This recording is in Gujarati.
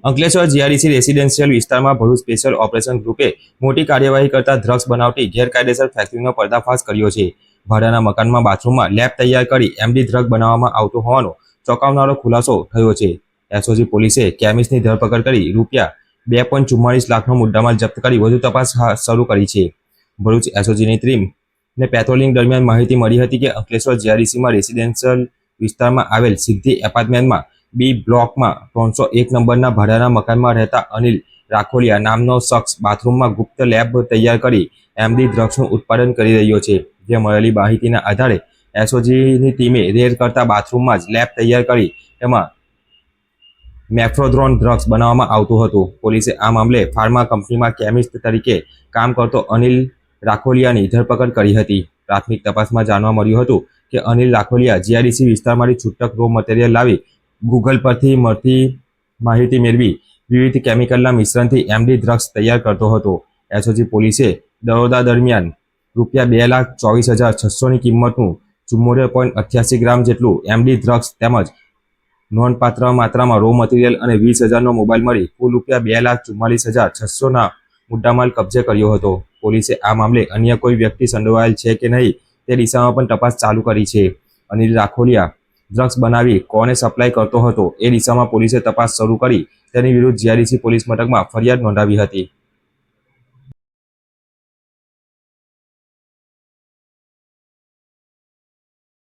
અંકલેશ્વર જીઆરડીસી રેસિડેન્શિયલ વિસ્તારમાં ભરૂચ સ્પેશિયલ ઓપરેશન ગ્રુપે મોટી કાર્યવાહી કરતા ડ્રગ્સ બનાવટી ગેરકાયદેસર ફેક્ટરીનો પર્દાફાશ કર્યો છે। ભાડાના મકાનમાં બાથરૂમમાં લેબ તૈયાર કરી એમડી ડ્રગ બનાવવામાં આવતો હોવાનો ચોંકાવનારો ખુલાસો થયો છે। એસઓજી પોલીસે કેમિસ્ટની ધરપકડ કરી ₹2.44 લાખનો મુદ્દામાલ જપ્ત કરી વધુ તપાસ શરૂ કરી છે। ભરૂચ એસઓજીની ટીમને પેટ્રોલિંગ દરમિયાન માહિતી મળી હતી કે અંકલેશ્વર જીઆરડીસીમાં રેસિડેન્શિયલ વિસ્તારમાં આવેલ સિદ્ધિ એપાર્ટમેન્ટમાં બી બ્લોકમાં 301 નંબરના ભાડાના મકાનમાં રહેતા અનિલ રાખોલિયા નામનો શખ્સ બાથરૂમમાં ગુપ્ત લેબ તૈયાર કરી એમડી ડ્રગ્સનું ઉત્પાદન કરી રહ્યો છે। જે મળેલી માહિતીના આધારે એસઓજીની ટીમે રેડ કરતા બાથરૂમમાં જ લેબ તૈયાર કરી તેમાં મેફ્રોડ્રોન ડ્રગ્સ બનાવવામાં આવતું હતું। પોલીસે આ મામલે ફાર્મા કંપનીમાં કેમિસ્ટ તરીકે કામ કરતો અનિલ રાખોલિયાની ધરપકડ કરી હતી। પ્રાથમિક તપાસમાં જાણવા મળ્યું હતું કે અનિલ રાખોલિયા જીઆરડીસી વિસ્તારમાંથી છૂટક રો મટીરિયલ લાવી ગૂગલ પરથી મળતી માહિતી મેળવી વિવિધ કેમિકલના મિશ્રણથી એમડી ડ્રગ્સ તૈયાર કરતો હતો। એસઓજી પોલીસે દરોડા દરમિયાન ₹2,24,600ની કિંમતનું 74.88 ગ્રામ જેટલું એમડી ડ્રગ્સ તેમજ નોંધપાત્ર માત્રામાં રો મટીરિયલ અને 20,000નો મોબાઈલ મળી કુલ ₹2,44,600ના મુદ્દામાલ કબજે કર્યો હતો। પોલીસે આ મામલે અન્ય કોઈ વ્યક્તિ સંડોવાયેલ છે કે નહીં તે દિશામાં પણ તપાસ ચાલુ કરી છે। અનિલ રાખોલિયા ડ્રગ્સ બનાવી કોને સપ્લાય કરતો હતો એ દિશામાં પોલીસે તપાસ શરૂ કરી તેની વિરુદ્ધ જીઆરડીસી પોલીસ મથકમાં ફરિયાદ નોંધાવી હતી।